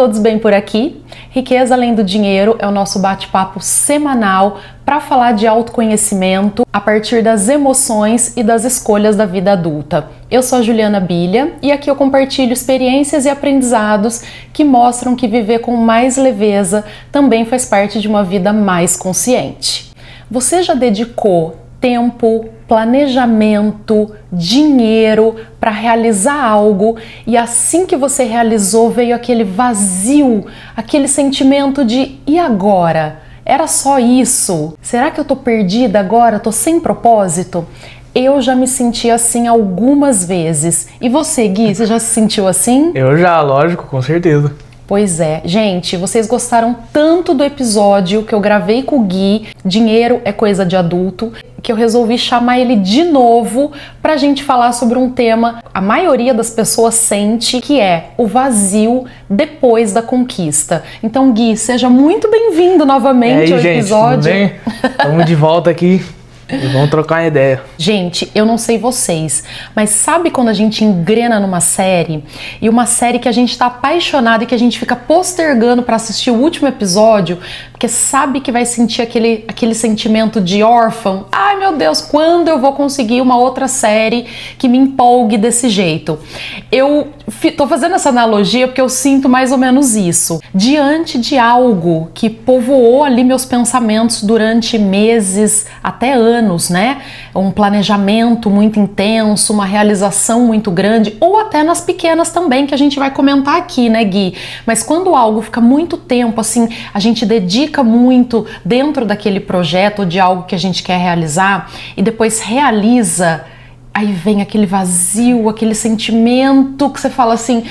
todos bem por aqui? Riqueza Além do Dinheiro é o nosso bate-papo semanal para falar de autoconhecimento a partir das emoções e das escolhas da vida adulta. Eu sou a Juliana Bilha e aqui eu compartilho experiências e aprendizados que mostram que viver com mais leveza também faz parte de uma vida mais consciente. Você já dedicou tempo, planejamento, dinheiro para realizar algo e assim que você realizou veio aquele vazio, aquele sentimento de e agora? Era só isso? Será que eu tô perdida agora? Tô sem propósito? Eu já me senti assim algumas vezes. E você, Gui, você já se sentiu assim? Eu já, lógico, com certeza. Pois é, gente, vocês gostaram tanto do episódio que eu gravei com o Gui, Dinheiro é Coisa de Adulto, que eu resolvi chamar ele de novo pra gente falar sobre um tema a maioria das pessoas sente, que é o vazio depois da conquista. Então, Gui, seja muito bem-vindo novamente ao episódio. Tudo bem? Estamos de volta aqui. E vamos trocar uma ideia. Gente, eu não sei vocês, mas sabe quando a gente engrena numa série e uma série que a gente tá apaixonado e que a gente fica postergando pra assistir o último episódio, porque sabe que vai sentir aquele sentimento de órfão? Ai meu Deus, quando eu vou conseguir uma outra série que me empolgue desse jeito? Eu tô fazendo essa analogia porque eu sinto mais ou menos isso. Diante de algo que povoou ali meus pensamentos durante meses, até anos, né? Um planejamento muito intenso, uma realização muito grande, ou até nas pequenas também, que a gente vai comentar aqui, né, Gui? Mas quando algo fica muito tempo, assim, a gente dedica muito dentro daquele projeto ou de algo que a gente quer realizar e depois realiza, aí vem aquele vazio, aquele sentimento que você fala assim,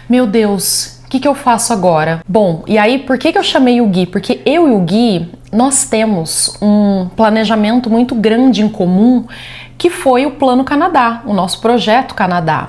meu Deus, o que eu faço agora? Bom, e aí por que eu chamei o Gui? Porque eu e o Gui, nós temos um planejamento muito grande em comum, que foi o Plano Canadá, o nosso projeto Canadá.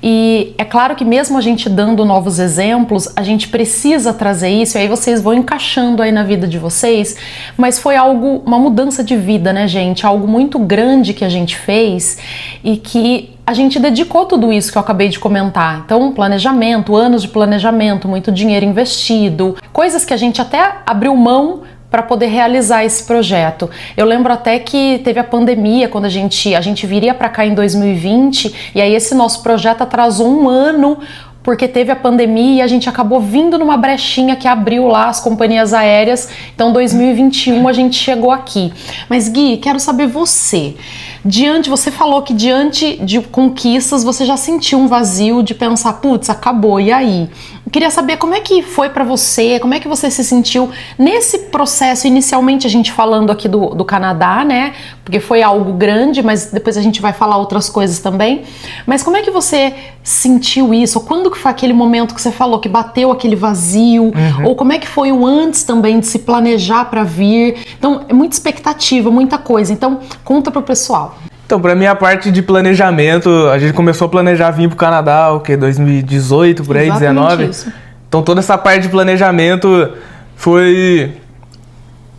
E é claro que mesmo a gente dando novos exemplos, a gente precisa trazer isso, e aí vocês vão encaixando aí na vida de vocês, mas foi algo, uma mudança de vida, né, gente? Algo muito grande que a gente fez e que a gente dedicou tudo isso que eu acabei de comentar. Então, planejamento, anos de planejamento, muito dinheiro investido, coisas que a gente até abriu mão para poder realizar esse projeto. Eu lembro até que teve a pandemia, quando a gente viria para cá em 2020, e aí esse nosso projeto atrasou um ano, porque teve a pandemia e a gente acabou vindo numa brechinha que abriu lá as companhias aéreas, então 2021 a gente chegou aqui. Mas Gui, quero saber você falou que diante de conquistas você já sentiu um vazio de pensar, putz, acabou, e aí? Eu queria saber como é que foi pra você, como é que você se sentiu nesse processo, inicialmente a gente falando aqui do Canadá, né, porque foi algo grande, mas depois a gente vai falar outras coisas também, mas como é que você sentiu isso? Quando que foi aquele momento que você falou que bateu aquele vazio? Ou como é que foi o antes também de se planejar pra vir? Então, é muita expectativa, muita coisa, então conta pro pessoal. Então, pra minha parte de planejamento, a gente começou a planejar vir pro Canadá, 2018, por aí, exatamente 19. Isso. Então, toda essa parte de planejamento foi...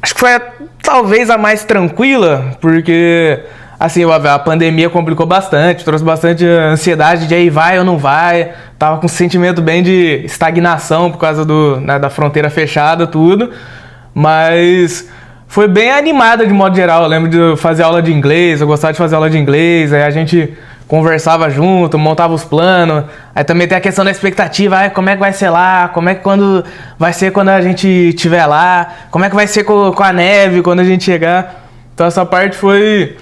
Acho que foi talvez a mais tranquila, porque, assim, a pandemia complicou bastante, trouxe bastante ansiedade de aí vai ou não vai. Tava com um sentimento bem de estagnação por causa da fronteira fechada, tudo. Mas foi bem animada de modo geral. Eu lembro de fazer aula de inglês, eu gostava de fazer aula de inglês, aí a gente conversava junto, montava os planos. Aí também tem a questão da expectativa, como é que vai ser lá, como é que vai ser quando a gente estiver lá, como é que vai ser com a neve quando a gente chegar. Então essa parte foi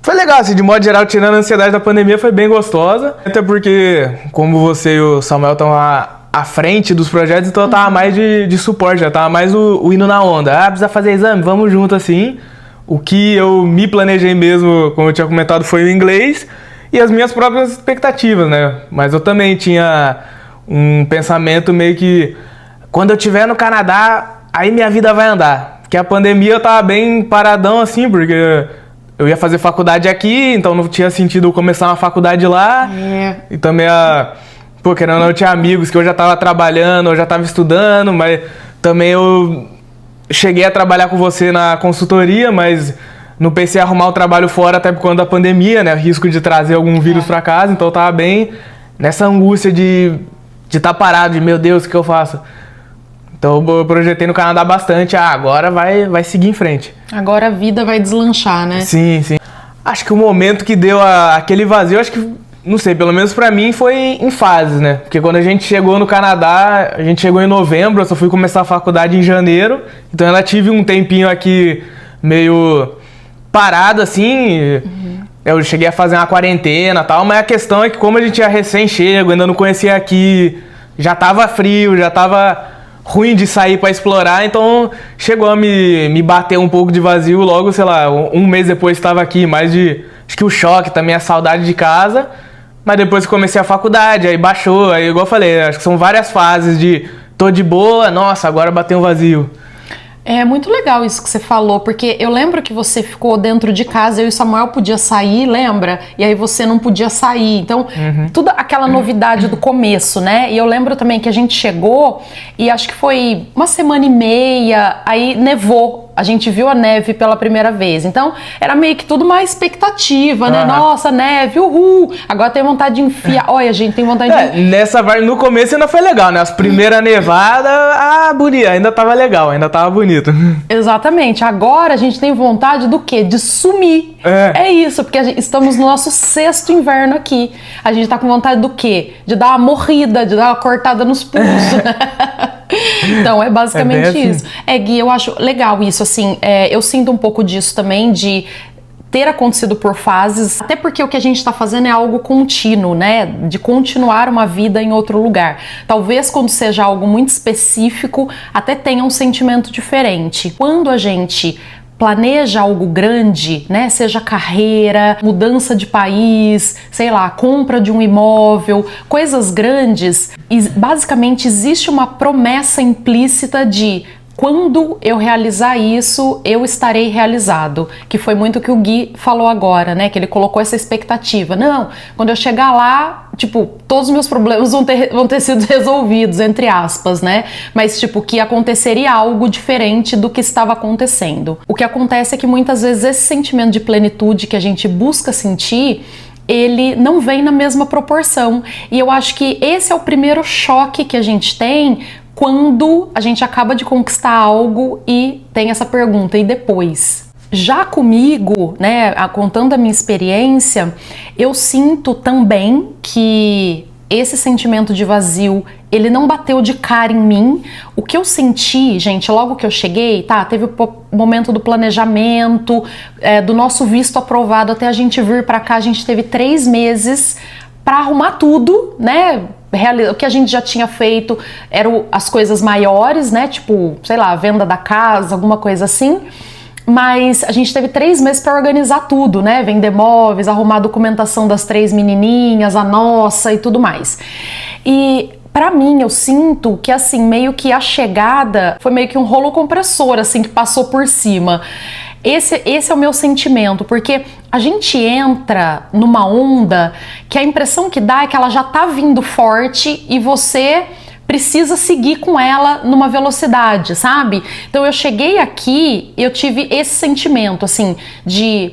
legal, assim, de modo geral, tirando a ansiedade da pandemia, foi bem gostosa. Até porque, como você e o Samuel estão à frente dos projetos, então eu tava mais de suporte, já tava mais o indo na onda. Precisa fazer exame? Vamos junto, assim. O que eu me planejei mesmo, como eu tinha comentado, foi o inglês e as minhas próprias expectativas, né? Mas eu também tinha um pensamento meio que, quando eu estiver no Canadá, aí minha vida vai andar. Porque a pandemia eu tava bem paradão, assim, porque eu ia fazer faculdade aqui, então não tinha sentido começar uma faculdade lá. E também querendo ou não, eu tinha amigos que eu já tava trabalhando, eu já tava estudando, mas também eu cheguei a trabalhar com você na consultoria, mas não pensei em arrumar o trabalho fora até por conta da pandemia, né? Risco de trazer algum vírus pra casa, então eu tava bem nessa angústia de de estar parado, de meu Deus, o que eu faço? Então eu projetei no Canadá bastante, agora vai seguir em frente. Agora a vida vai deslanchar, né? Sim, sim. Acho que o momento que deu aquele vazio, acho que, não sei, pelo menos pra mim foi em fases, né? Porque quando a gente chegou no Canadá, a gente chegou em novembro, eu só fui começar a faculdade em janeiro, então eu ainda tive um tempinho aqui meio parado, assim, eu cheguei a fazer uma quarentena e tal, mas a questão é que como a gente ia recém-chego, ainda não conhecia aqui, já tava frio, já tava ruim de sair pra explorar, então chegou a me bater um pouco de vazio logo, sei lá, um mês depois estava aqui, mais de, acho que o choque, também a saudade de casa, mas depois que comecei a faculdade, aí baixou, aí igual eu falei, acho que são várias fases de tô de boa, nossa, agora bateu um vazio. É muito legal isso que você falou, porque eu lembro que você ficou dentro de casa, eu e o Samuel podia sair, lembra? E aí você não podia sair. Então, tudo aquela novidade do começo, né? E eu lembro também que a gente chegou e acho que foi uma semana e meia, aí nevou. A gente viu a neve pela primeira vez. Então, era meio que tudo uma expectativa, né? Nossa, neve, uhul! Agora tem vontade de enfiar. Olha, a gente tem vontade de... Nessa parte, no começo ainda foi legal, né? As primeiras nevadas, bonito, ainda tava legal, ainda tava bonito. Exatamente. Agora a gente tem vontade do quê? De sumir. É isso, porque estamos no nosso 6º inverno aqui. A gente tá com vontade do quê? De dar uma morrida, de dar uma cortada nos pulsos. Então, é basicamente isso. Gui, eu acho legal isso, assim, eu sinto um pouco disso também, de ter acontecido por fases, até porque o que a gente está fazendo é algo contínuo, né? De continuar uma vida em outro lugar. Talvez quando seja algo muito específico, até tenha um sentimento diferente. Quando a gente planeja algo grande, né? Seja carreira, mudança de país, sei lá, compra de um imóvel, coisas grandes, e basicamente existe uma promessa implícita de quando eu realizar isso, eu estarei realizado. Que foi muito o que o Gui falou agora, né? Que ele colocou essa expectativa. Não, quando eu chegar lá, tipo, todos os meus problemas vão ter sido resolvidos, entre aspas, né? Mas, tipo, que aconteceria algo diferente do que estava acontecendo. O que acontece é que muitas vezes esse sentimento de plenitude que a gente busca sentir, ele não vem na mesma proporção. E eu acho que esse é o primeiro choque que a gente tem quando a gente acaba de conquistar algo e tem essa pergunta, e depois? Já comigo, né, contando a minha experiência, eu sinto também que esse sentimento de vazio, ele não bateu de cara em mim. O que eu senti, gente, logo que eu cheguei, teve o momento do planejamento, do nosso visto aprovado até a gente vir pra cá, a gente teve 3 meses pra arrumar tudo, né? O que a gente já tinha feito eram as coisas maiores, né? Tipo, sei lá, a venda da casa, alguma coisa assim. Mas a gente teve 3 meses para organizar tudo, né? Vender móveis, arrumar a documentação das 3 menininhas, a nossa e tudo mais. E pra mim, eu sinto que, assim, meio que a chegada foi meio que um rolo compressor, assim, que passou por cima. Esse é o meu sentimento, porque a gente entra numa onda que a impressão que dá é que ela já tá vindo forte e você precisa seguir com ela numa velocidade, sabe? Então eu cheguei aqui, eu tive esse sentimento, assim, de...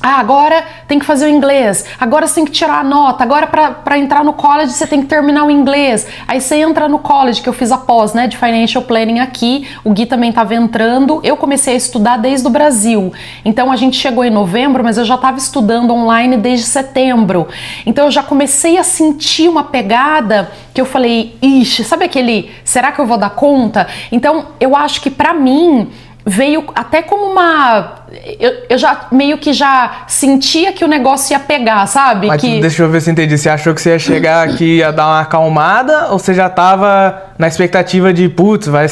agora tem que fazer o inglês, agora você tem que tirar a nota, agora para entrar no college você tem que terminar o inglês. Aí você entra no college, que eu fiz a pós, né, de Financial Planning aqui, o Gui também estava entrando, eu comecei a estudar desde o Brasil. Então a gente chegou em novembro, mas eu já estava estudando online desde setembro. Então eu já comecei a sentir uma pegada que eu falei, ixi, sabe aquele, será que eu vou dar conta? Então eu acho que para mim veio até como uma... Eu já meio que já sentia que o negócio ia pegar, sabe? Mas deixa eu ver se eu entendi. Você achou que você ia chegar aqui e ia dar uma acalmada, ou você já tava na expectativa de, putz, vai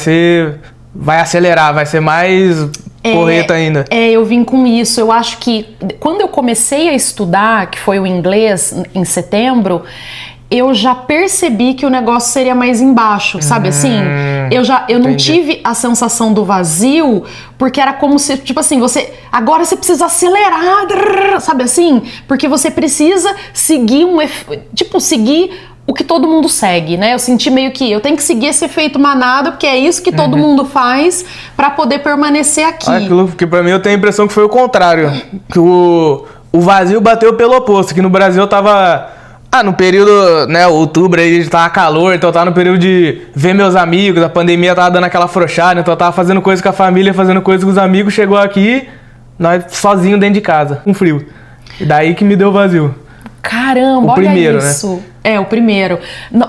acelerar, vai ser mais porreta ainda? Eu vim com isso. Eu acho que quando eu comecei a estudar, que foi o inglês em setembro, eu já percebi que o negócio seria mais embaixo, sabe assim? Eu não tive a sensação do vazio, porque era como se, tipo assim, agora você precisa acelerar, sabe assim? Porque você precisa seguir seguir o que todo mundo segue, né? Eu senti meio que eu tenho que seguir esse efeito manada, porque é isso que todo mundo faz pra poder permanecer aqui. Porque pra mim eu tenho a impressão que foi o contrário, que o vazio bateu pelo oposto, que no Brasil eu tava No período, né, outubro aí tava calor, então eu tava no período de ver meus amigos, a pandemia tava dando aquela afrouxada, então eu tava fazendo coisa com a família, fazendo coisa com os amigos, chegou aqui, nós sozinho dentro de casa, com frio. E daí que me deu vazio. Caramba, olha isso. Né? É, o primeiro.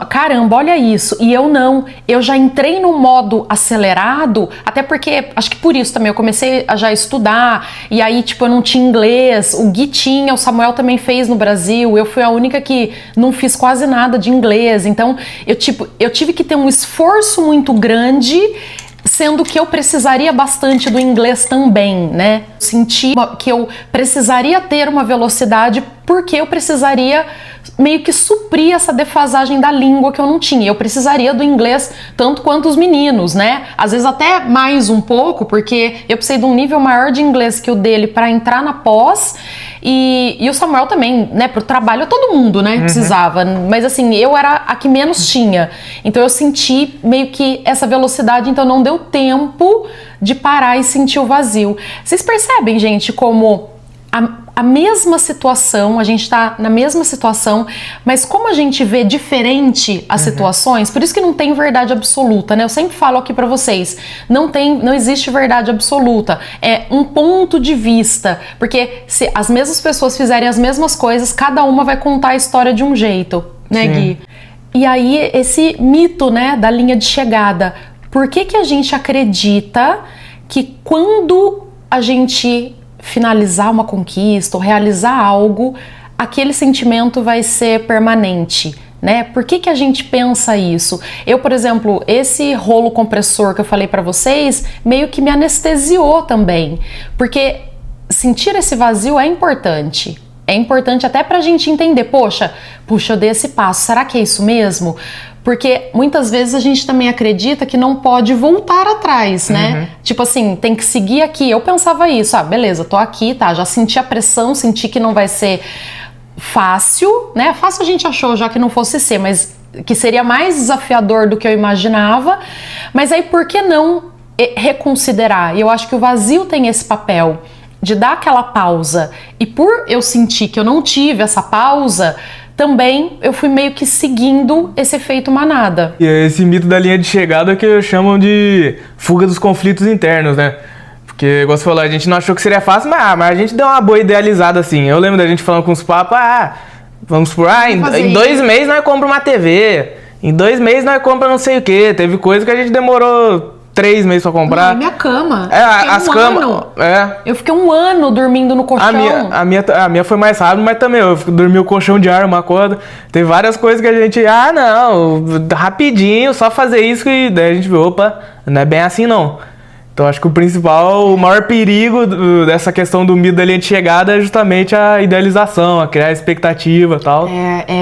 Caramba, olha isso. E eu já entrei no modo acelerado, até porque, acho que por isso também, eu comecei a já estudar, e aí, tipo, eu não tinha inglês, o Gui tinha, o Samuel também fez no Brasil, eu fui a única que não fiz quase nada de inglês, então, eu tive que ter um esforço muito grande, sendo que eu precisaria bastante do inglês também, né? Senti que eu precisaria ter uma velocidade porque eu precisaria meio que suprir essa defasagem da língua que eu não tinha. Eu precisaria do inglês tanto quanto os meninos, né? Às vezes até mais um pouco, porque eu precisei de um nível maior de inglês que o dele para entrar na pós, e o Samuel também, né? Pro trabalho, todo mundo, né? Precisava. Mas assim, eu era a que menos tinha. Então eu senti meio que essa velocidade, então não deu tempo de parar e sentir o vazio. Vocês percebem, gente, como a mesma situação, a gente tá na mesma situação, mas como a gente vê diferente as situações, por isso que não tem verdade absoluta, né? Eu sempre falo aqui pra vocês, não existe verdade absoluta, é um ponto de vista, porque se as mesmas pessoas fizerem as mesmas coisas, cada uma vai contar a história de um jeito, né, Sim. Gui? E aí esse mito, né, da linha de chegada, por que a gente acredita que quando a gente finalizar uma conquista ou realizar algo, aquele sentimento vai ser permanente, né? Por que a gente pensa isso? Eu, por exemplo, esse rolo compressor que eu falei pra vocês, meio que me anestesiou também, porque sentir esse vazio é importante. É importante até pra gente entender, puxa, eu dei esse passo, será que é isso mesmo? Porque muitas vezes a gente também acredita que não pode voltar atrás, né? Tipo assim, tem que seguir aqui. Eu pensava isso, beleza, tô aqui, tá, já senti a pressão, senti que não vai ser fácil, né? Fácil a gente achou já que não fosse ser, mas que seria mais desafiador do que eu imaginava. Mas aí por que não reconsiderar? E eu acho que o vazio tem esse papel de dar aquela pausa. E por eu sentir que eu não tive essa pausa, também eu fui meio que seguindo esse efeito manada. E esse mito da linha de chegada que chamam de fuga dos conflitos internos, né? Porque, igual você falou, a gente não achou que seria fácil, mas a gente deu uma boa idealizada assim. Eu lembro da gente falando com os papos, vamos por, em 2 meses nós compramos uma TV, em 2 meses nós compramos não sei o que. Teve coisa que a gente demorou 3 meses pra comprar. Não, minha cama. As camas. Eu fiquei 1 ano dormindo no colchão. A minha foi mais rápido, mas também eu dormi o colchão de ar, uma corda. Tem várias coisas que a gente, rapidinho, só fazer isso, e daí a gente viu, opa, não é bem assim não. Então acho que o maior perigo dessa questão do mito da linha de chegada é justamente a idealização, a criar expectativa e tal.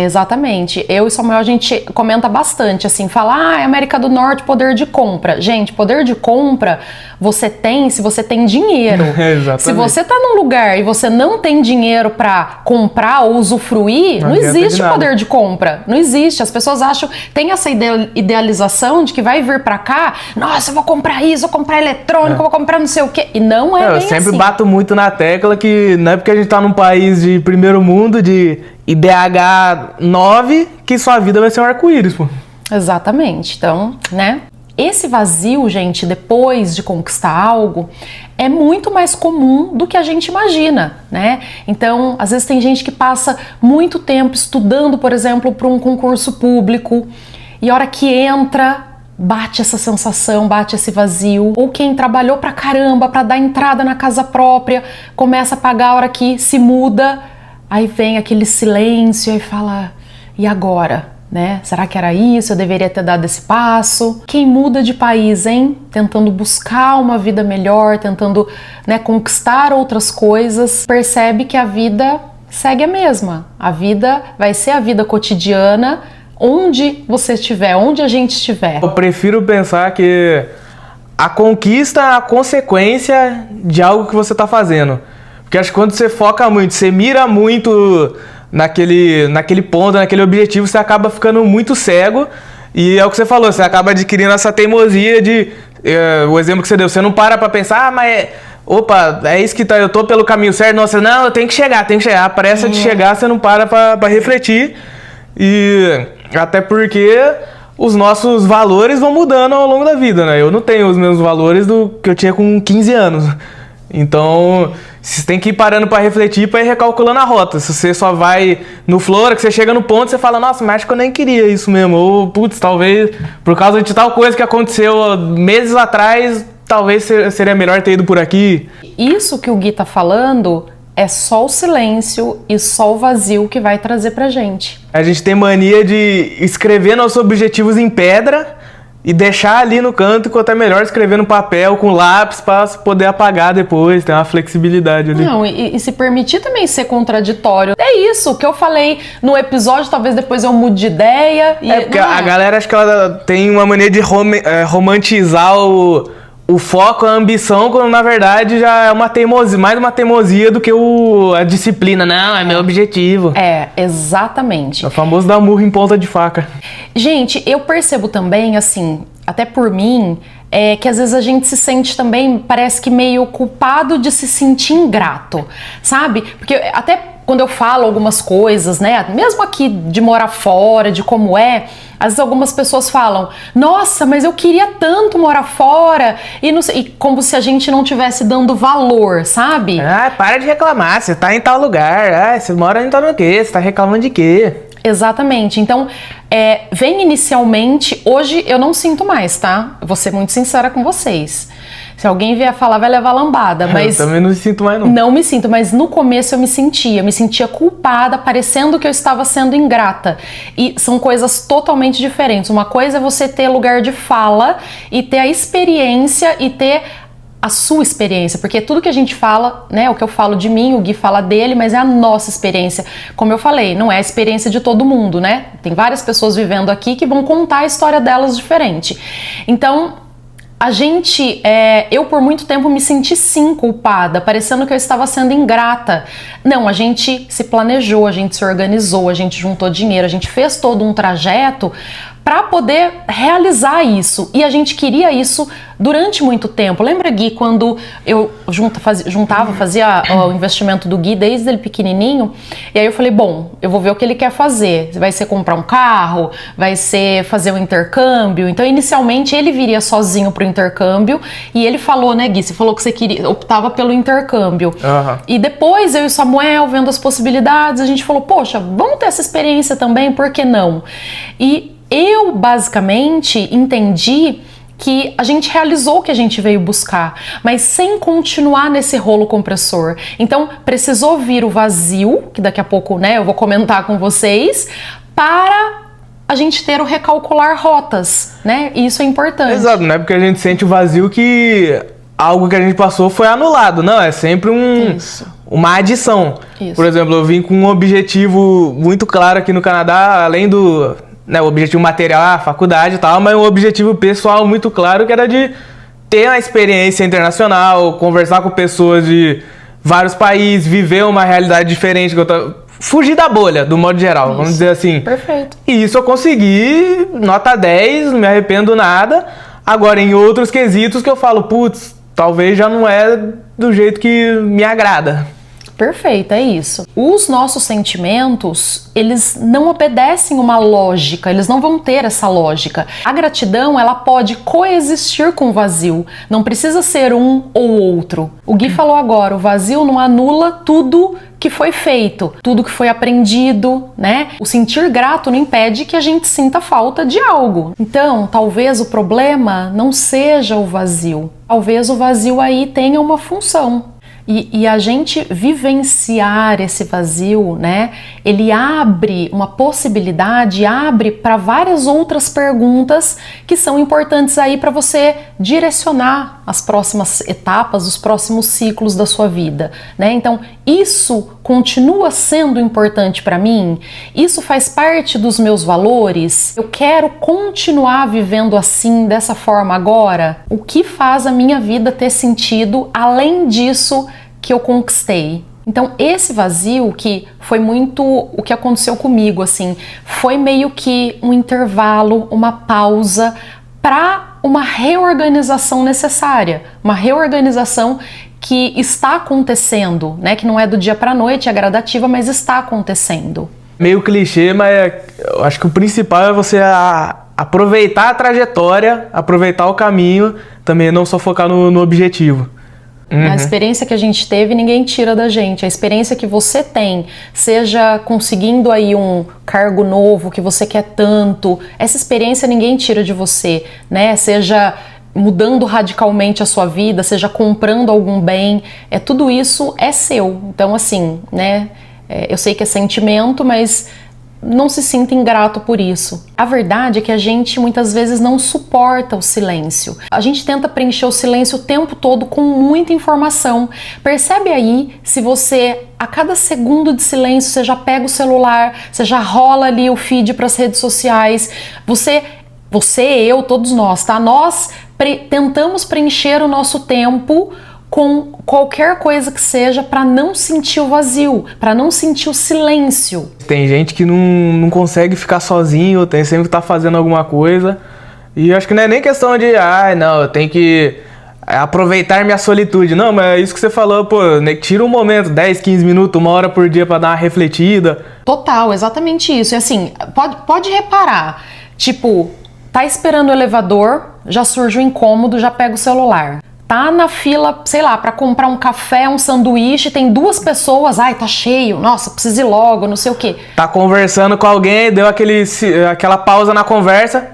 Exatamente. Eu e Samuel, a gente comenta bastante, assim, fala, América do Norte, poder de compra. Gente, poder de compra você tem se você tem dinheiro. Exatamente. Se você tá num lugar e você não tem dinheiro pra comprar ou usufruir, não existe poder de compra. Não existe. As pessoas acham, tem essa idealização de que vai vir pra cá, nossa, eu vou comprar isso, vou comprar eletrônico, vou comprar não sei o quê. E não é bem assim. Eu sempre bato muito na tecla que não é porque a gente tá num país de primeiro mundo, de IDH 9, que sua vida vai ser um arco-íris, pô. Exatamente. Então, né? Esse vazio, gente, depois de conquistar algo, é muito mais comum do que a gente imagina, né? Então, às vezes tem gente que passa muito tempo estudando, por exemplo, para um concurso público, e a hora que entra, bate essa sensação, bate esse vazio. Ou quem trabalhou pra caramba pra dar entrada na casa própria, começa a pagar a hora que se muda, aí vem aquele silêncio e fala, e agora? Né? Será que era isso? Eu deveria ter dado esse passo? Quem muda de país, hein? Tentando buscar uma vida melhor, tentando, né, conquistar outras coisas, percebe que a vida segue a mesma. A vida vai ser a vida cotidiana, onde você estiver, onde a gente estiver. Eu prefiro pensar que a conquista é a consequência de algo que você está fazendo. Porque acho que quando você foca muito, você mira muito naquele ponto, naquele objetivo, você acaba ficando muito cego, e é o que você falou, você acaba adquirindo essa teimosia de, o exemplo que você deu, você não para pra pensar, é isso que tá, eu tô pelo caminho certo, não, eu tenho que chegar, a pressa de chegar, você não para pra refletir, E até porque os nossos valores vão mudando ao longo da vida, né? Eu não tenho os mesmos valores do que eu tinha com 15 anos. Então, você tem que ir parando para refletir, para ir recalculando a rota. Se você só vai no flora, que você chega no ponto, você fala, nossa, mas acho que eu nem queria isso mesmo. Ou, putz, talvez por causa de tal coisa que aconteceu meses atrás, talvez seria melhor ter ido por aqui. Isso que o Gui tá falando é só o silêncio e só o vazio que vai trazer pra gente. A gente tem mania de escrever nossos objetivos em pedra e deixar ali no canto, enquanto é melhor escrever no papel com lápis para poder apagar depois, ter uma flexibilidade ali. Não, e se permitir também ser contraditório. É isso que eu falei no episódio, talvez depois eu mude de ideia. Porque a galera, acho que ela tem uma mania de romantizar o foco, a ambição, quando na verdade já é uma teimosia, mais uma teimosia do que a disciplina. Não, é meu objetivo. É, exatamente. É o famoso dar murro em ponta de faca. Gente, eu percebo também, assim, até por mim, que às vezes a gente se sente também, parece que meio culpado de se sentir ingrato, sabe? Porque até quando eu falo algumas coisas, né, mesmo aqui de morar fora, de como às vezes algumas pessoas falam, nossa, mas eu queria tanto morar fora, e como se a gente não estivesse dando valor, sabe? Ah, para de reclamar, você tá em tal lugar, você mora em tal lugar, você tá reclamando de quê? Exatamente, então vem inicialmente, hoje eu não sinto mais, tá? Vou ser muito sincera com vocês. Se alguém vier falar, vai levar lambada, mas... Eu também não me sinto mais, não. Não me sinto, mas no começo eu me sentia culpada, parecendo que eu estava sendo ingrata. E são coisas totalmente diferentes. Uma coisa é você ter lugar de fala e ter a experiência e ter a sua experiência, porque tudo que a gente fala, né, o que eu falo de mim, o Gui fala dele, mas é a nossa experiência. Como eu falei, não é a experiência de todo mundo, né? Tem várias pessoas vivendo aqui que vão contar a história delas diferente. Então... eu por muito tempo me senti sim culpada, parecendo que eu estava sendo ingrata. Não, a gente se planejou, a gente se organizou, a gente juntou dinheiro, a gente fez todo um trajeto para poder realizar isso. E a gente queria isso durante muito tempo. Lembra, Gui, quando eu fazia o investimento do Gui desde ele pequenininho, e aí eu falei, bom, eu vou ver o que ele quer fazer. Vai ser comprar um carro, vai ser fazer um intercâmbio. Então, inicialmente, ele viria sozinho pro intercâmbio, e ele falou, né, Gui, você falou que você optava pelo intercâmbio. Uhum. E depois, eu e o Samuel, vendo as possibilidades, a gente falou, poxa, vamos ter essa experiência também, por que não? E eu, basicamente, entendi que a gente realizou o que a gente veio buscar, mas sem continuar nesse rolo compressor. Então, precisou vir o vazio, que daqui a pouco, né, eu vou comentar com vocês, para a gente ter o recalcular rotas, né? E isso é importante. Exato, não é porque a gente sente o vazio que algo que a gente passou foi anulado. Não, é sempre uma adição. Isso. Por exemplo, eu vim com um objetivo muito claro aqui no Canadá, além do... o objetivo material, a faculdade e tal, mas um objetivo pessoal muito claro, que era de ter uma experiência internacional, conversar com pessoas de vários países, viver uma realidade diferente, fugir da bolha, do modo geral, vamos dizer assim. Perfeito. E isso eu consegui, nota 10, não me arrependo nada. Agora, em outros quesitos que eu falo, putz, talvez já não é do jeito que me agrada. Perfeito, é isso. Os nossos sentimentos, eles não obedecem uma lógica, eles não vão ter essa lógica. A gratidão, ela pode coexistir com o vazio, não precisa ser um ou outro. O Gui falou agora, o vazio não anula tudo que foi feito, tudo que foi aprendido, né? O sentir grato não impede que a gente sinta falta de algo. Então, talvez o problema não seja o vazio. Talvez o vazio aí tenha uma função. E a gente vivenciar esse vazio, né? Ele abre uma possibilidade, abre para várias outras perguntas que são importantes aí para você direcionar as próximas etapas, os próximos ciclos da sua vida, né? Então, isso continua sendo importante para mim? Isso faz parte dos meus valores? Eu quero continuar vivendo assim, dessa forma agora? O que faz a minha vida ter sentido além disso que eu conquistei? Então, esse vazio, que foi muito o que aconteceu comigo, assim, foi meio que um intervalo, uma pausa para uma reorganização necessária, uma reorganização que está acontecendo, né? Que não é do dia para a noite, é gradativa, mas está acontecendo. Meio clichê, mas eu acho que o principal é você aproveitar a trajetória, aproveitar o caminho, também não só focar no objetivo. A experiência que a gente teve, ninguém tira da gente. A experiência que você tem, seja conseguindo aí um cargo novo que você quer tanto, essa experiência ninguém tira de você, né? Seja mudando radicalmente a sua vida, seja comprando algum bem, tudo isso é seu. Então, assim, né? Eu sei que é sentimento, mas não se sinta ingrato por isso. A verdade é que a gente muitas vezes não suporta o silêncio. A gente tenta preencher o silêncio o tempo todo com muita informação. Percebe aí se você, a cada segundo de silêncio, você já pega o celular, você já rola ali o feed para as redes sociais. Você, eu, todos nós, tá? Nós tentamos preencher o nosso tempo com qualquer coisa que seja para não sentir o vazio, para não sentir o silêncio. Tem gente que não consegue ficar sozinho, tem sempre que estar fazendo alguma coisa. E eu acho que não é nem questão de, não, eu tenho que aproveitar minha solitude. Não, mas é isso que você falou, pô, tira um momento, 10, 15 minutos, 1 hora por dia para dar uma refletida. Total, exatamente isso. E assim, pode reparar, tipo, tá esperando o elevador, já surge o incômodo, já pega o celular. Tá na fila, sei lá, pra comprar um café, um sanduíche, tem 2 pessoas, tá cheio, nossa, preciso ir logo, não sei o quê. Tá conversando com alguém, deu aquela pausa na conversa,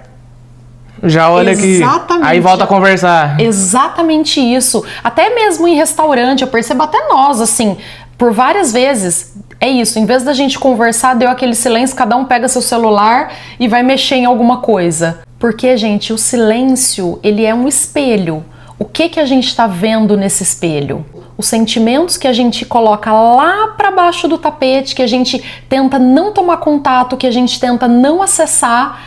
já olha aqui, aí volta a conversar. Exatamente isso. Até mesmo em restaurante, eu percebo até nós, assim, por várias vezes, é isso, em vez da gente conversar, deu aquele silêncio, cada um pega seu celular e vai mexer em alguma coisa. Porque, gente, o silêncio, ele é um espelho. O que a gente está vendo nesse espelho? Os sentimentos que a gente coloca lá para baixo do tapete, que a gente tenta não tomar contato, que a gente tenta não acessar,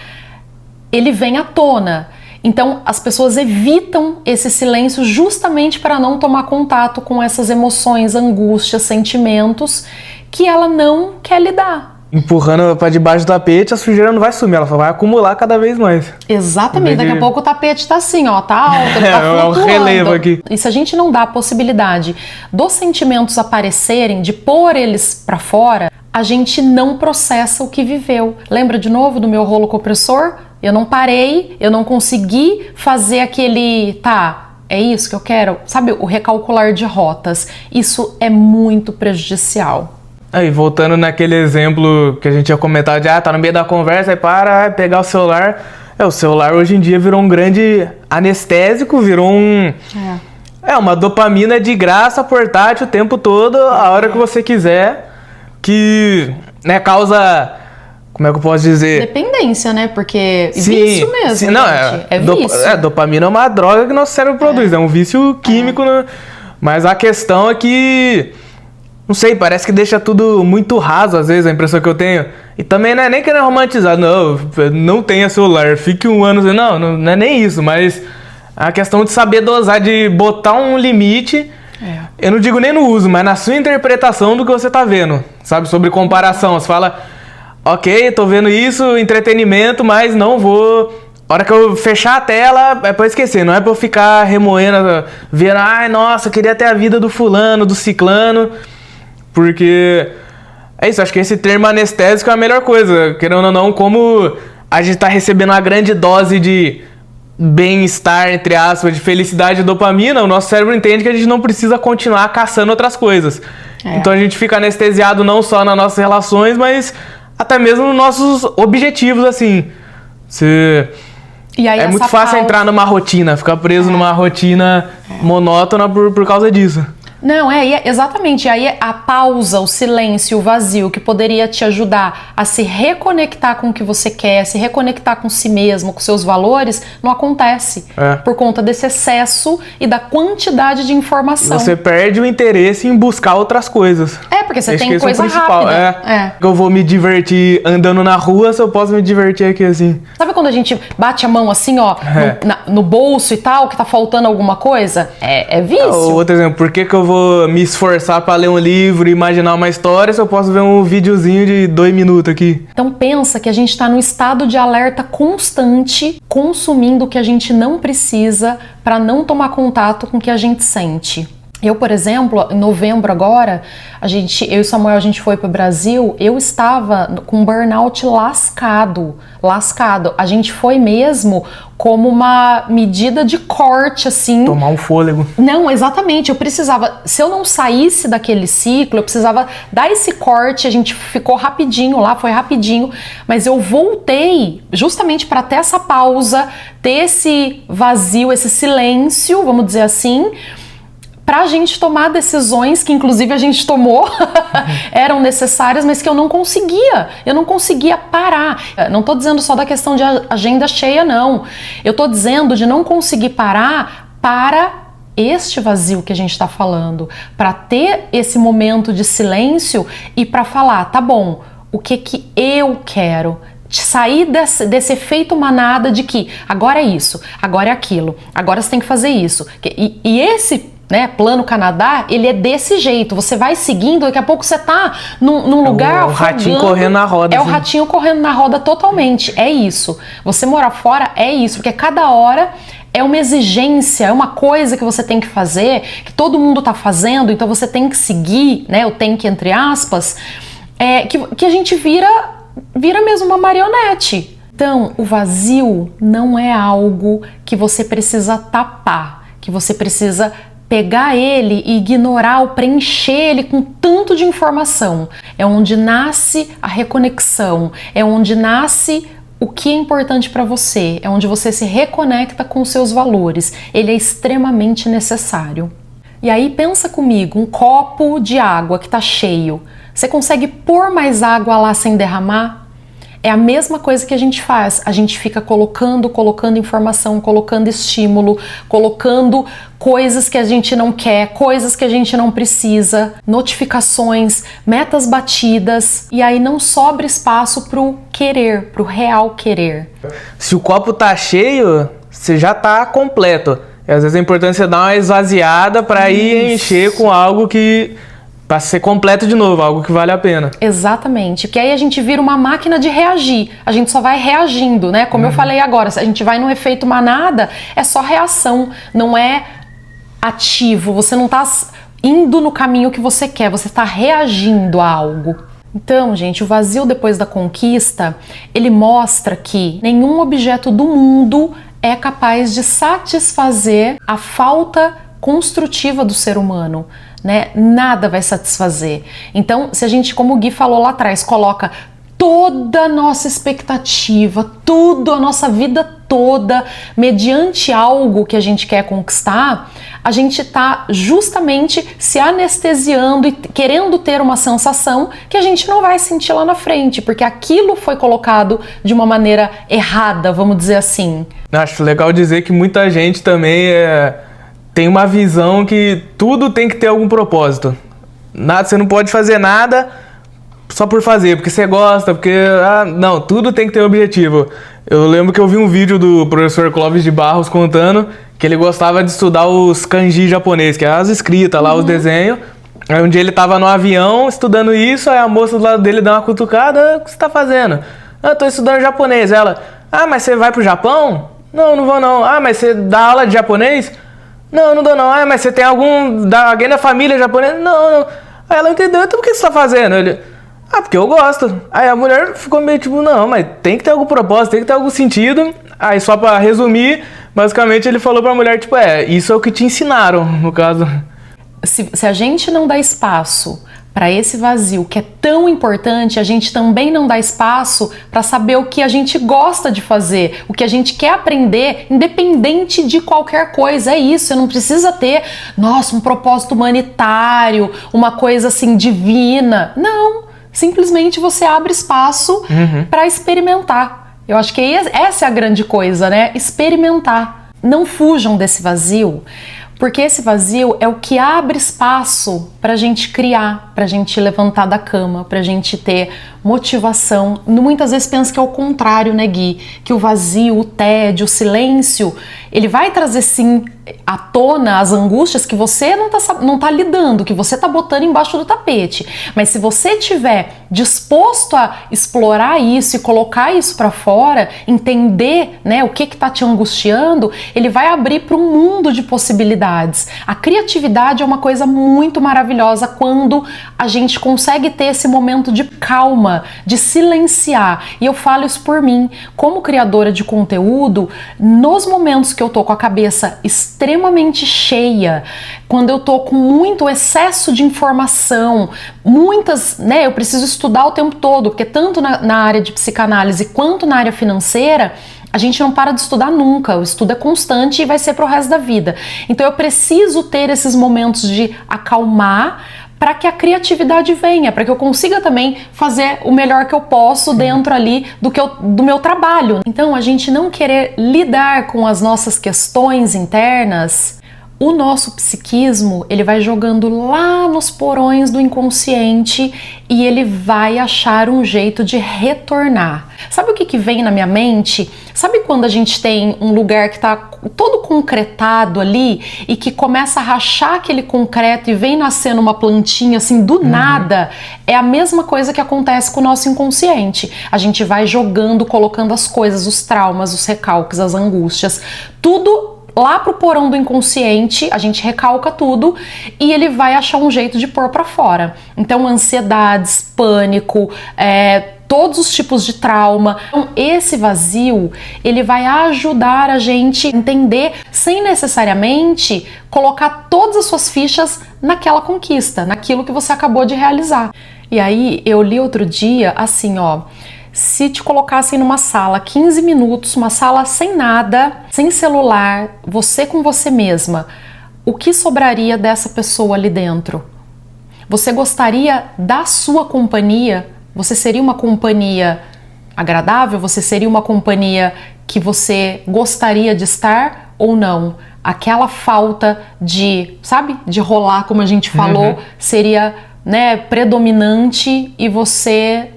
ele vem à tona. Então, as pessoas evitam esse silêncio justamente para não tomar contato com essas emoções, angústias, sentimentos que ela não quer lidar. Empurrando para debaixo do tapete, a sujeira não vai sumir, ela só vai acumular cada vez mais. Exatamente, daqui a pouco o tapete tá assim, ó, tá alto, ele tá flutuando. É um relevo aqui. E se a gente não dá a possibilidade dos sentimentos aparecerem, de pôr eles para fora, a gente não processa o que viveu. Lembra de novo do meu rolo compressor? Eu não parei, eu não consegui fazer aquele, é isso que eu quero? Sabe, o recalcular de rotas. Isso é muito prejudicial. Aí, voltando naquele exemplo que a gente tinha comentado de, tá no meio da conversa, aí vai pegar o celular. O celular hoje em dia virou um grande anestésico, virou uma dopamina de graça, portátil o tempo todo, a hora que você quiser, que, né, causa, como é que eu posso dizer? Dependência, né? Porque vício mesmo, sim, não, é vício. Dopamina é uma droga que nosso cérebro produz, é um vício químico, né? Mas a questão é que, não sei, parece que deixa tudo muito raso, às vezes, a impressão que eu tenho. E também não é nem querendo romantizar, não tenha celular, fique 1 ano... Não é nem isso, mas a questão de saber dosar, de botar um limite, eu não digo nem no uso, mas na sua interpretação do que você tá vendo, sabe? Sobre comparação, você fala, ok, tô vendo isso, entretenimento, mas não vou... A hora que eu fechar a tela, é pra esquecer, não é pra eu ficar remoendo, vendo, nossa, queria ter a vida do fulano, do ciclano... Porque é isso, acho que esse termo anestésico é a melhor coisa. Querendo ou não, como a gente tá recebendo uma grande dose de bem-estar, entre aspas, de felicidade e dopamina, o nosso cérebro entende que a gente não precisa continuar caçando outras coisas. Então a gente fica anestesiado não só nas nossas relações, mas até mesmo nos nossos objetivos, assim. E aí, é muito fácil entrar numa rotina, ficar preso numa rotina monótona por causa disso. Não, exatamente. Aí a pausa, o silêncio, o vazio que poderia te ajudar a se reconectar com o que você quer, se reconectar com si mesmo, com seus valores, não acontece. Por conta desse excesso e da quantidade de informação. Você perde o interesse em buscar outras coisas. Porque você tem coisa rápida. Eu vou me divertir andando na rua, se eu posso me divertir aqui assim. Sabe quando a gente bate a mão assim, ó, no bolso e tal, que tá faltando alguma coisa? É vício. Outro exemplo, por que eu vou me esforçar para ler um livro e imaginar uma história se eu posso ver um videozinho de 2 minutos aqui? Então pensa que a gente está num estado de alerta constante, consumindo o que a gente não precisa para não tomar contato com o que a gente sente. Eu, por exemplo, em novembro agora, eu e Samuel, a gente foi pro Brasil, eu estava com burnout lascado. A gente foi mesmo como uma medida de corte, assim. Tomar um fôlego. Não, exatamente, eu precisava, se eu não saísse daquele ciclo, eu precisava dar esse corte, a gente ficou rapidinho lá, foi rapidinho, mas eu voltei justamente para ter essa pausa, ter esse vazio, esse silêncio, vamos dizer assim, pra gente tomar decisões que inclusive a gente tomou, eram necessárias, mas que eu não conseguia parar. Não tô dizendo só da questão de agenda cheia, não. Eu tô dizendo de não conseguir parar para este vazio que a gente está falando, para ter esse momento de silêncio e para falar, tá bom, o que eu quero? Sair desse efeito manada de que agora é isso, agora é aquilo, agora você tem que fazer isso. E esse Plano Canadá, ele é desse jeito, você vai seguindo, daqui a pouco você tá num lugar o ratinho correndo na roda. É assim. O ratinho correndo na roda totalmente, é isso. Você morar fora é isso, porque cada hora é uma exigência, é uma coisa que você tem que fazer, que todo mundo tá fazendo, então você tem que seguir, o tem que, entre aspas, que a gente vira mesmo uma marionete. Então, o vazio não é algo que você precisa tapar, que você precisa pegar ele e ignorar ou preencher ele com tanto de informação. É onde nasce a reconexão, é onde nasce o que é importante para você, é onde você se reconecta com os seus valores. Ele é extremamente necessário. E aí pensa comigo, um copo de água que está cheio, você consegue pôr mais água lá sem derramar? É a mesma coisa que a gente faz, a gente fica colocando informação, colocando estímulo, colocando coisas que a gente não quer, coisas que a gente não precisa, notificações, metas batidas, e aí não sobra espaço pro querer, pro real querer. Se o copo tá cheio, você já tá completo. E às vezes é importante você dar uma esvaziada para ir encher com algo que... para ser completo de novo, algo que vale a pena. Exatamente, porque aí a gente vira uma máquina de reagir, a gente só vai reagindo, Como eu falei agora, se a gente vai num efeito manada, é só reação, não é ativo, você não tá indo no caminho que você quer, você tá reagindo a algo. Então, gente, o vazio depois da conquista, ele mostra que nenhum objeto do mundo é capaz de satisfazer a falta construtiva do ser humano. Nada vai satisfazer. Então, se a gente, como o Gui falou lá atrás, coloca toda a nossa expectativa, tudo, a nossa vida toda, mediante algo que a gente quer conquistar, a gente tá justamente se anestesiando e querendo ter uma sensação que a gente não vai sentir lá na frente, porque aquilo foi colocado de uma maneira errada, vamos dizer assim. Acho legal dizer que muita gente também tem uma visão que tudo tem que ter algum propósito. Você não pode fazer nada só por fazer, porque você gosta, porque... não, tudo tem que ter objetivo. Eu lembro que eu vi um vídeo do professor Clóvis de Barros contando que ele gostava de estudar os kanji japonês, que é as escritas lá, os desenhos. Aí um dia ele tava no avião estudando isso, aí a moça do lado dele dá uma cutucada, o que você tá fazendo? Eu tô estudando japonês. Ela, mas você vai pro Japão? Não vou não. Mas você dá aula de japonês? Não dou não. Mas você tem alguém da família japonesa? Não. Aí ela entendeu, então por que você tá fazendo? Ele, porque eu gosto. Aí a mulher ficou meio tipo, não, mas tem que ter algum propósito, tem que ter algum sentido. Aí só pra resumir, basicamente ele falou pra mulher, tipo, isso é o que te ensinaram, no caso. Se a gente não dá espaço para esse vazio que é tão importante, a gente também não dá espaço para saber o que a gente gosta de fazer, o que a gente quer aprender, independente de qualquer coisa. É isso, você não precisa ter, um propósito humanitário, uma coisa assim divina. Não, simplesmente você abre espaço para experimentar. Eu acho que essa é a grande coisa, experimentar. Não fujam desse vazio, porque esse vazio é o que abre espaço para a gente criar, pra gente levantar da cama, pra gente ter motivação. Muitas vezes pensa que é o contrário, né, Gui? Que o vazio, o tédio, o silêncio, ele vai trazer sim à tona as angústias que você não tá lidando, que você tá botando embaixo do tapete. Mas se você estiver disposto a explorar isso e colocar isso para fora, entender, né, o que tá te angustiando, ele vai abrir para um mundo de possibilidades. A criatividade é uma coisa muito maravilhosa quando a gente consegue ter esse momento de calma, de silenciar. E eu falo isso por mim, como criadora de conteúdo, nos momentos que eu tô com a cabeça extremamente cheia, quando eu tô com muito excesso de informação, muitas, né, eu preciso estudar o tempo todo, porque tanto na área de psicanálise quanto na área financeira, a gente não para de estudar nunca, o estudo é constante e vai ser pro resto da vida. Então eu preciso ter esses momentos de acalmar para que a criatividade venha, para que eu consiga também fazer o melhor que eu posso dentro ali do meu trabalho. Então a gente não querer lidar com as nossas questões internas, o nosso psiquismo, ele vai jogando lá nos porões do inconsciente e ele vai achar um jeito de retornar. Sabe o que vem na minha mente? Sabe quando a gente tem um lugar que tá todo concretado ali e que começa a rachar aquele concreto e vem nascendo uma plantinha assim do nada? É a mesma coisa que acontece com o nosso inconsciente. A gente vai jogando, colocando as coisas, os traumas, os recalques, as angústias, tudo lá pro porão do inconsciente, a gente recalca tudo e ele vai achar um jeito de pôr pra fora. Então, ansiedades, pânico, todos os tipos de trauma. Então, esse vazio, ele vai ajudar a gente a entender, sem necessariamente colocar todas as suas fichas naquela conquista, naquilo que você acabou de realizar. E aí, eu li outro dia, assim, ó, se te colocassem numa sala 15 minutos, uma sala sem nada, sem celular, você com você mesma, o que sobraria dessa pessoa ali dentro? Você gostaria da sua companhia? Você seria uma companhia agradável? Você seria uma companhia que você gostaria de estar ou não? Aquela falta de, sabe, de rolar, como a gente falou, seria, né, predominante e você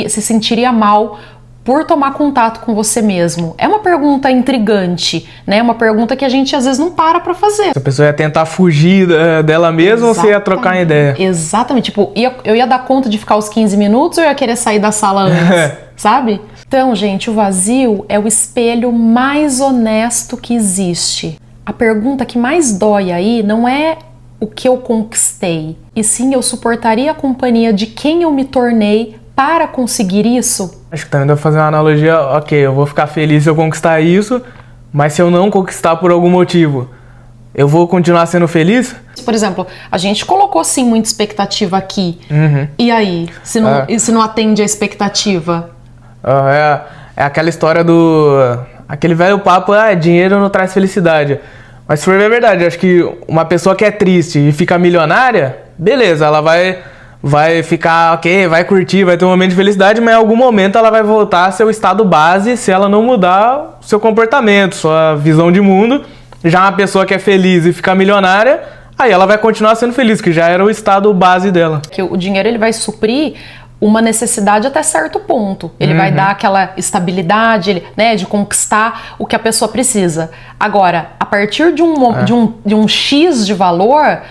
se sentiria mal por tomar contato com você mesmo? É uma pergunta intrigante, né? Uma pergunta que a gente às vezes não para pra fazer. Se a pessoa ia tentar fugir dela mesma, ou você ia trocar uma ideia? Exatamente, tipo, eu ia dar conta de ficar os 15 minutos ou eu ia querer sair da sala antes, sabe? Então, gente, o vazio é o espelho mais honesto que existe. A pergunta que mais dói aí não é o que eu conquistei, e sim eu suportaria a companhia de quem eu me tornei para conseguir isso? Acho que também dá pra fazer uma analogia, ok, eu vou ficar feliz se eu conquistar isso, mas se eu não conquistar por algum motivo, eu vou continuar sendo feliz? Por exemplo, a gente colocou sim muita expectativa aqui, e aí? Se não atende a expectativa? É aquela história aquele velho papo, dinheiro não traz felicidade. Mas se for verdade, acho que uma pessoa que é triste e fica milionária, beleza, ela vai ficar, ok, vai curtir, vai ter um momento de felicidade, mas em algum momento ela vai voltar a seu estado base se ela não mudar o seu comportamento, sua visão de mundo. Já uma pessoa que é feliz e fica milionária, aí ela vai continuar sendo feliz, que já era o estado base dela. Que o dinheiro ele vai suprir uma necessidade até certo ponto. Ele vai dar aquela estabilidade, né, de conquistar o que a pessoa precisa. Agora, a partir de um X de valor,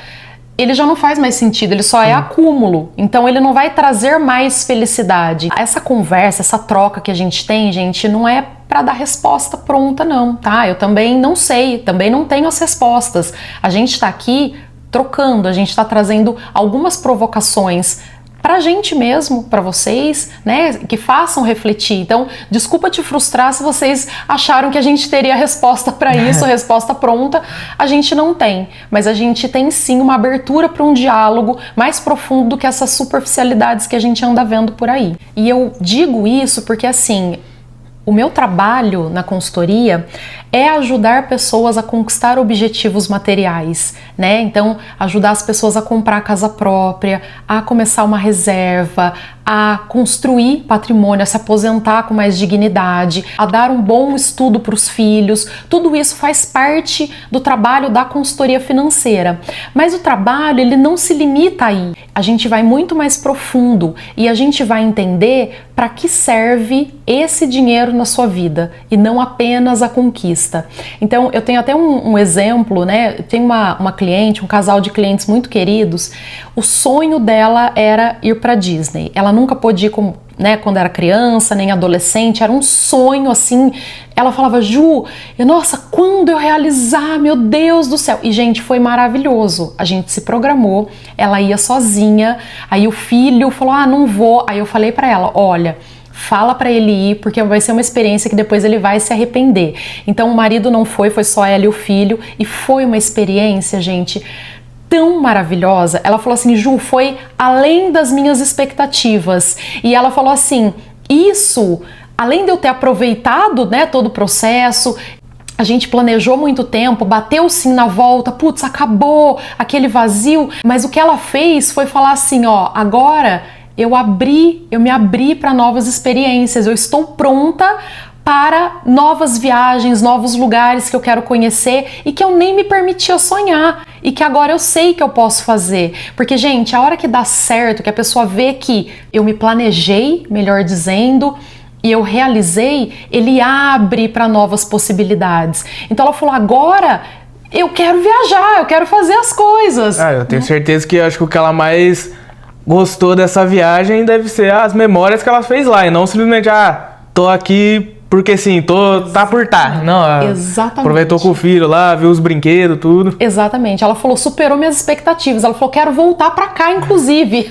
ele já não faz mais sentido, ele só é acúmulo. Então ele não vai trazer mais felicidade. Essa conversa, essa troca que a gente tem, gente, não é para dar resposta pronta não, tá? Eu também não sei, também não tenho as respostas. A gente tá aqui trocando, a gente tá trazendo algumas provocações pra gente mesmo, pra vocês, né, que façam refletir. Então, desculpa te frustrar se vocês acharam que a gente teria resposta pra isso, resposta pronta. A gente não tem, mas a gente tem sim uma abertura para um diálogo mais profundo do que essas superficialidades que a gente anda vendo por aí. E eu digo isso porque, assim, o meu trabalho na consultoria é ajudar pessoas a conquistar objetivos materiais, né? Então, ajudar as pessoas a comprar casa própria, a começar uma reserva, a construir patrimônio, a se aposentar com mais dignidade, a dar um bom estudo para os filhos. Tudo isso faz parte do trabalho da consultoria financeira. Mas o trabalho, ele não se limita aí. a gente vai muito mais profundo e a gente vai entender para que serve esse dinheiro na sua vida e não apenas a conquista. Então, eu tenho até um exemplo, né? Eu tenho uma cliente, um casal de clientes muito queridos, o sonho dela era ir para Disney. Ela nunca pôde ir quando era criança, nem adolescente, era um sonho assim. Ela falava, Ju, nossa, quando eu realizar, meu Deus do céu. E, gente, foi maravilhoso. A gente se programou, ela ia sozinha, aí o filho falou, não vou. Aí eu falei pra ela, olha, fala pra ele ir, porque vai ser uma experiência que depois ele vai se arrepender. Então o marido não foi só ela e o filho, e foi uma experiência, gente, tão maravilhosa. Ela falou assim, Ju, foi além das minhas expectativas. E ela falou assim, isso, além de eu ter aproveitado, né, todo o processo, a gente planejou muito tempo, bateu sim na volta, putz, acabou aquele vazio, mas o que ela fez foi falar assim, agora eu me abri para novas experiências, eu estou pronta para novas viagens, novos lugares que eu quero conhecer e que eu nem me permitia sonhar e que agora eu sei que eu posso fazer. Porque, gente, a hora que dá certo, que a pessoa vê que eu me planejei, melhor dizendo, e eu realizei, ele abre para novas possibilidades. Então ela falou, agora eu quero viajar, eu quero fazer as coisas. Eu tenho certeza que acho que o que ela mais gostou dessa viagem deve ser as memórias que ela fez lá, e não simplesmente, tô aqui porque sim, tá por tá. Não, exatamente. Aproveitou com o filho lá, viu os brinquedos, tudo. Exatamente. Ela falou, superou minhas expectativas. Ela falou, quero voltar pra cá, inclusive.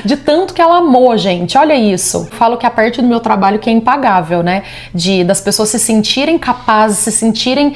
De tanto que ela amou, gente. Olha isso. Falo que a parte do meu trabalho que é impagável, né? Das pessoas se sentirem capazes, se sentirem...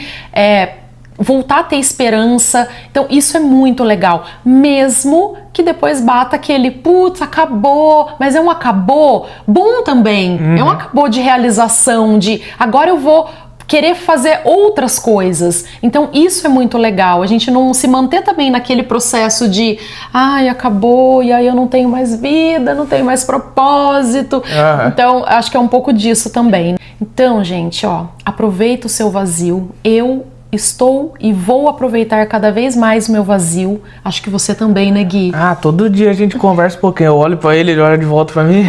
voltar a ter esperança. Então isso é muito legal, mesmo que depois bata aquele putz, acabou, mas é um acabou bom também, é um acabou de realização, de agora eu vou querer fazer outras coisas. Então isso é muito legal, a gente não se manter também naquele processo de acabou, e aí eu não tenho mais vida, não tenho mais propósito. Então acho que é um pouco disso também. Então, gente, aproveita o seu vazio. Eu estou e vou aproveitar cada vez mais o meu vazio. Acho que você também, né, Gui? Todo dia a gente conversa um pouquinho. Eu olho pra ele olha de volta pra mim.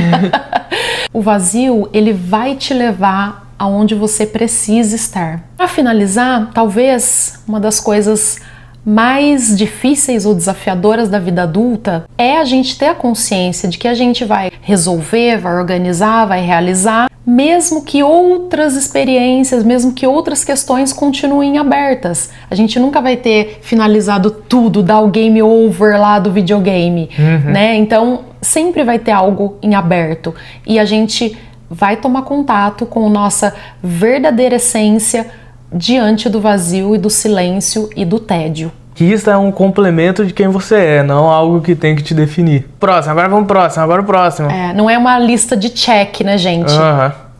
O vazio, ele vai te levar aonde você precisa estar. Para finalizar, talvez uma das coisas mais difíceis ou desafiadoras da vida adulta é a gente ter a consciência de que a gente vai resolver, vai organizar, vai realizar, mesmo que outras experiências, mesmo que outras questões continuem abertas. A gente nunca vai ter finalizado tudo, dar o game over lá do videogame, né? Então, sempre vai ter algo em aberto e a gente vai tomar contato com nossa verdadeira essência diante do vazio e do silêncio e do tédio. Que isso é um complemento de quem você é, não algo que tem que te definir. Próximo, agora vamos próximo, agora o próximo. Não é uma lista de check, né, gente?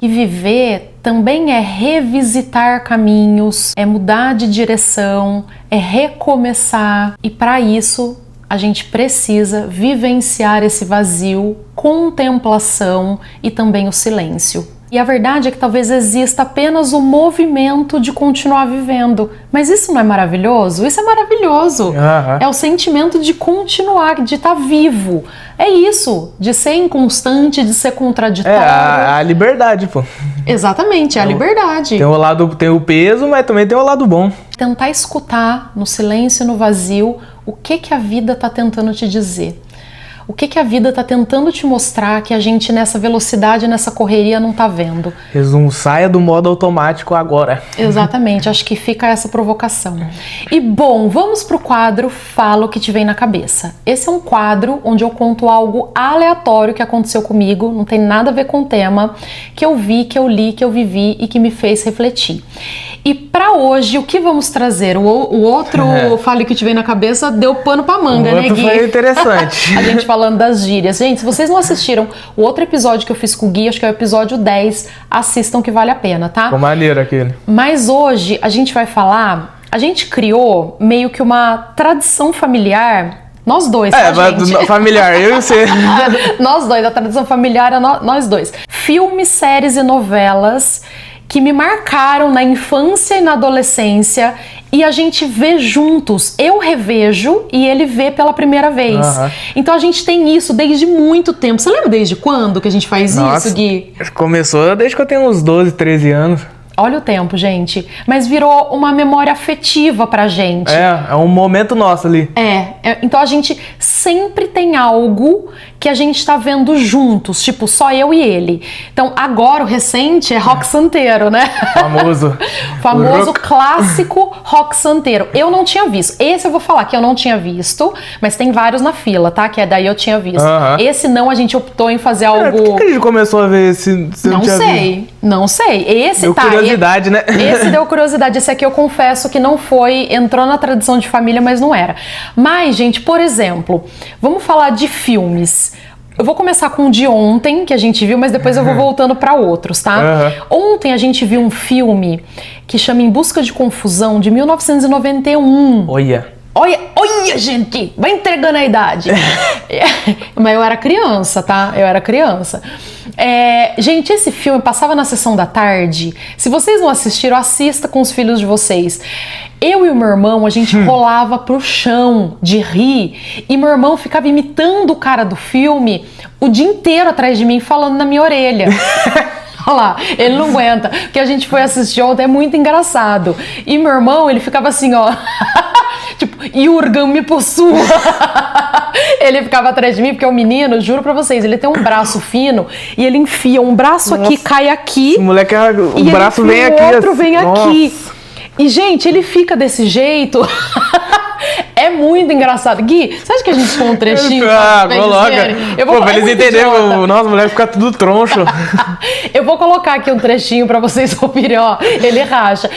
E viver também é revisitar caminhos, é mudar de direção, é recomeçar. E para isso, a gente precisa vivenciar esse vazio, contemplação e também o silêncio. E a verdade é que talvez exista apenas o movimento de continuar vivendo. Mas isso não é maravilhoso? Isso é maravilhoso. É o sentimento de continuar, de estar vivo. É isso, de ser inconstante, de ser contraditório. A liberdade, pô. Exatamente, é a liberdade. Tem o peso, mas também tem o lado bom. Tentar escutar no silêncio e no vazio o que a vida está tentando te dizer. O que a vida está tentando te mostrar que a gente nessa velocidade, nessa correria não está vendo. Resumo, saia do modo automático agora. Exatamente, acho que fica essa provocação. E bom, vamos pro quadro Fala o que te vem na cabeça. Esse é um quadro onde eu conto algo aleatório que aconteceu comigo, não tem nada a ver com o tema, que eu vi, que eu li, que eu vivi e que me fez refletir. E para hoje, o que vamos trazer? O outro Fale o que te vem na cabeça deu pano pra manga, né, Gui? Foi interessante. A gente falando das gírias. Gente, se vocês não assistiram o outro episódio que eu fiz com o Gui, acho que é o episódio 10, assistam que vale a pena, tá? Ficou maneiro aquele. Mas hoje a gente vai falar... A gente criou meio que uma tradição familiar... Nós dois, tá, gente? Familiar, eu e você. Nós dois, a tradição familiar é nós dois. Filmes, séries e novelas que me marcaram na infância e na adolescência e a gente vê juntos. Eu revejo e ele vê pela primeira vez. Então a gente tem isso desde muito tempo. Você lembra desde quando que a gente faz isso, Gui? Começou desde que eu tenho uns 12, 13 anos. Olha o tempo, gente. Mas virou uma memória afetiva pra gente. É um momento nosso ali. Então a gente sempre tem algo que a gente tá vendo juntos, tipo, só eu e ele. Então agora o recente é Rock Santeiro, né? Famoso clássico Rock Santeiro. Eu não tinha visto. Esse eu vou falar que eu não tinha visto, mas tem vários na fila, tá? Que é daí eu tinha visto. Esse não, a gente optou em fazer algo... Por que a gente começou a ver esse? Não sei. Esse deu curiosidade, né? Esse deu curiosidade. Esse aqui eu confesso que não foi... Entrou na tradição de família, mas não era. Mas, gente, por exemplo, vamos falar de filmes. Eu vou começar com o de ontem, que a gente viu, mas depois eu vou voltando pra outros, tá? Ontem a gente viu um filme que chama Em Busca de Confusão, de 1991. Olha, gente! Vai entregando a idade. Mas eu era criança, tá? Gente, esse filme passava na sessão da tarde. Se vocês não assistiram, assista com os filhos de vocês. Eu e o meu irmão, a gente rolava pro chão de rir. E meu irmão ficava imitando o cara do filme o dia inteiro atrás de mim, falando na minha orelha. Olha lá, ele não aguenta. Porque a gente foi assistir ontem, é muito engraçado. E meu irmão, ele ficava assim, ó... Tipo, Jurgen, me possua. Ele ficava atrás de mim, porque o menino, juro pra vocês, ele tem um braço fino e ele enfia um braço aqui, cai aqui. O moleque, o braço vem aqui. O outro vem aqui. E, gente, ele fica desse jeito. É muito engraçado. Gui, você acha que a gente põe um trechinho? Coloca. Pra eles entenderem, o nosso moleque fica tudo troncho. Eu vou colocar aqui um trechinho pra vocês ouvirem, ó. Ele racha.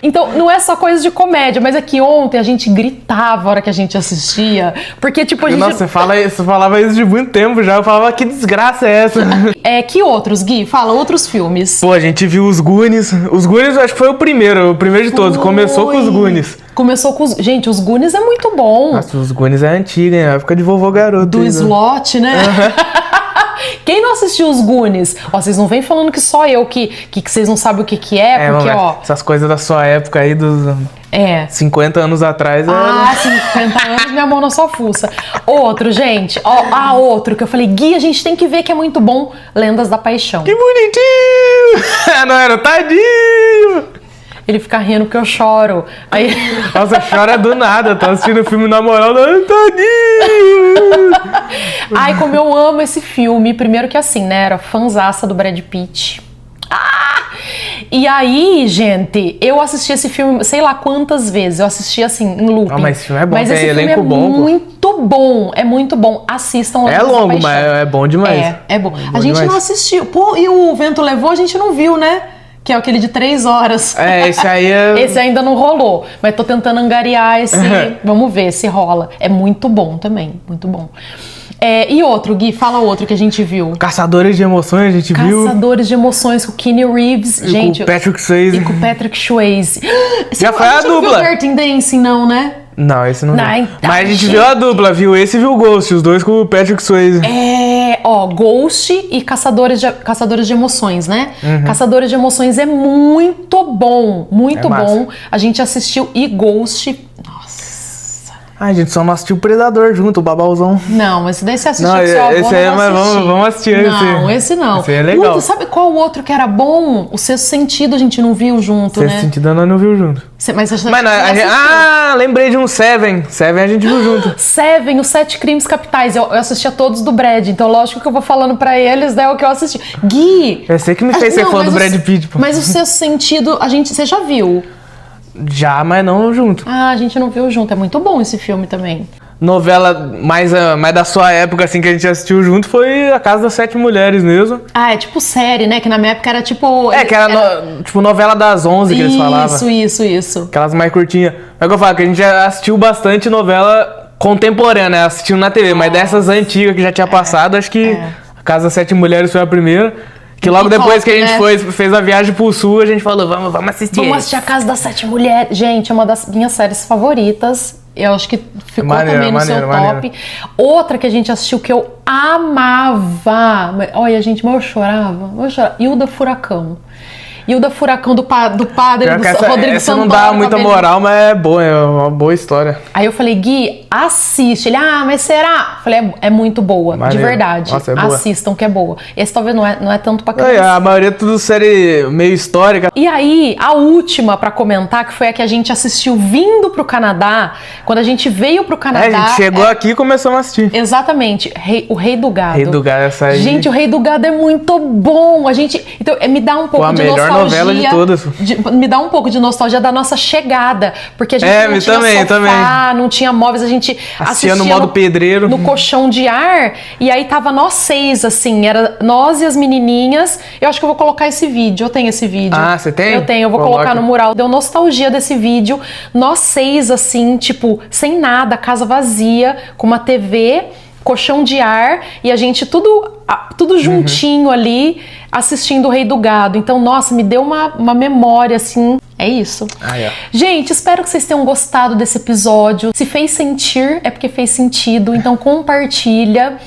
Então, não é só coisa de comédia, mas é que ontem a gente gritava a hora que a gente assistia, porque, tipo, a gente... Nossa, você falava isso de muito tempo já, eu falava, que desgraça é essa? Que outros, Gui? Fala, outros filmes. Pô, a gente viu os Goonies. Os Goonies, eu acho que foi o primeiro de todos. Começou com os Goonies. Gente, os Goonies é muito bom. Nossa, os Goonies é antigo, hein? A época de vovô garoto. Do Slot, né? Quem não assistiu os Goonies? Ó, vocês não vêm falando que só eu que vocês não sabem o que é, porque, ó... Essas coisas da sua época aí, dos 50 anos atrás... 50 anos, minha mão na sua fuça. Outro, gente, ó, outro que eu falei, Gui, a gente tem que ver que é muito bom, Lendas da Paixão. Que bonitinho! Não era tadinho! Ele fica rindo porque eu choro. Aí... Nossa, chora do nada. Tô assistindo o filme na moral, tadinho! Ai, como eu amo esse filme. Primeiro que assim, né? Era fãzaça do Brad Pitt. E aí, gente, eu assisti esse filme sei lá quantas vezes. Eu assisti assim, em looping. Mas esse filme é bom, mas esse filme elenco bom. Muito bom, é muito bom. Assistam. É longo, mas é bom demais. É bom. A gente não assistiu. Pô, e o Vento Levou, a gente não viu, né? Que é aquele de 3 horas. Esse aí é... Esse ainda não rolou, mas tô tentando angariar esse... Vamos ver se rola. É muito bom também, muito bom. E outro, Gui, fala outro que a gente viu. Caçadores de Emoções, a gente viu. Caçadores de Emoções com o Keanu Reeves, gente. Com o Patrick Swayze. E com o Patrick Swayze. Já foi a dupla. Não viu Dirty Dancing, não, né? Não, esse não viu. Então, mas a gente viu a dupla, viu esse e viu o Ghost, os dois com o Patrick Swayze. Ghost e Caçadores de Emoções, né? Caçadores de Emoções é muito bom, muito bom. A gente assistiu e Ghost... A gente só não assistiu o Predador junto, o Babauzão. Não, mas daí você assistiu com seu avô, esse aí, mas vamos assistir esse. Não, esse não. Esse aí é legal. Puta, sabe qual o outro que era bom? O Sexto Sentido a gente não viu junto, né? Sexto Sentido nós não viu junto. Mas lembrei de um Seven. Seven a gente viu junto. Seven, os 7 Crimes Capitais. Eu assistia todos do Brad, então lógico que eu vou falando pra eles, né, o que eu assisti. Gui! É você que me fez ser fã do Brad Pitt, pô. Mas o Sexto Sentido, você já viu? Já, mas não junto. A gente não viu junto. É muito bom esse filme também. Novela mais da sua época, assim, que a gente assistiu junto foi A Casa das 7 Mulheres mesmo. É tipo série, né? Que na minha época era tipo... que era tipo novela das 11 que eles falavam. Isso. Aquelas mais curtinhas. Mas que eu falo, que a gente já assistiu bastante novela contemporânea, né? Assistindo na TV. Mas dessas antigas que já tinha passado, acho que A Casa das 7 Mulheres foi a primeira. Que logo depois que a gente fez a viagem pro sul, a gente falou, vamos assistir. Vamos assistir A Casa das 7 Mulheres. Gente, é uma das minhas séries favoritas. Eu acho que ficou Maneiro, também no seu top. maneiro. Outra que a gente assistiu que eu amava. Olha, gente, mas eu chorava. Hilda Furacão. Hilda Furacão do padre do Rodrigo essa não Santoro. dá muita moral, mas é boa, é uma boa história. Aí eu falei, Gui, assiste. Ele, mas será? Eu falei, é muito boa, Maneiro. de verdade. Nossa, é boa. Assistam, que é boa. Esse talvez não é tanto pra criança. A maioria é tudo série meio histórica. E aí, a última pra comentar, que foi a que a gente assistiu vindo pro Canadá, quando a gente veio pro Canadá... A gente chegou aqui e começamos a assistir. Exatamente, O Rei do Gado. Rei do Gado, essa aí... Gente, O Rei do Gado é muito bom. Então, me dá um pouco de nostalgia. Novela de todas. Me dá um pouco de nostalgia da nossa chegada, porque a gente não tinha sofá, não tinha móveis, a gente assistia no modo pedreiro, no colchão de ar, e aí tava nós 6, assim, era nós e as menininhas. Eu acho que eu vou colocar esse vídeo, eu tenho esse vídeo. Ah, você tem? Eu tenho, eu vou colocar no mural. Deu nostalgia desse vídeo, nós 6, assim, tipo, sem nada, casa vazia, com uma TV, colchão de ar, e a gente tudo juntinho ali, assistindo O Rei do Gado. Então, nossa, me deu uma memória, assim. É isso. Gente, espero que vocês tenham gostado desse episódio. Se fez sentir, é porque fez sentido. Então, compartilha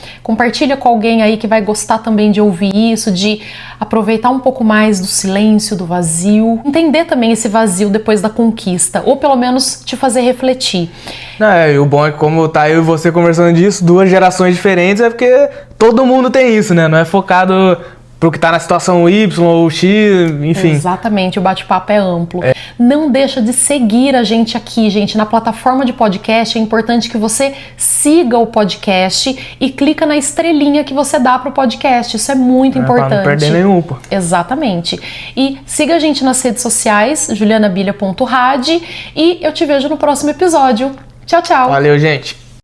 com alguém aí que vai gostar também de ouvir isso, de aproveitar um pouco mais do silêncio, do vazio. Entender também esse vazio depois da conquista, ou pelo menos te fazer refletir. E o bom é que como tá eu e você conversando disso, 2 gerações diferentes, é porque todo mundo tem isso, né? Não é focado pro que tá na situação Y ou X, enfim. Exatamente, o bate-papo é amplo. Não deixa de seguir a gente aqui, gente, na plataforma de podcast. É importante que você siga o podcast e clica na estrelinha que você dá pro podcast. Isso é muito importante. Pra não perder nenhum, pô. Exatamente. E siga a gente nas redes sociais, julianabilha.rad, e eu te vejo no próximo episódio. Tchau, tchau. Valeu, gente.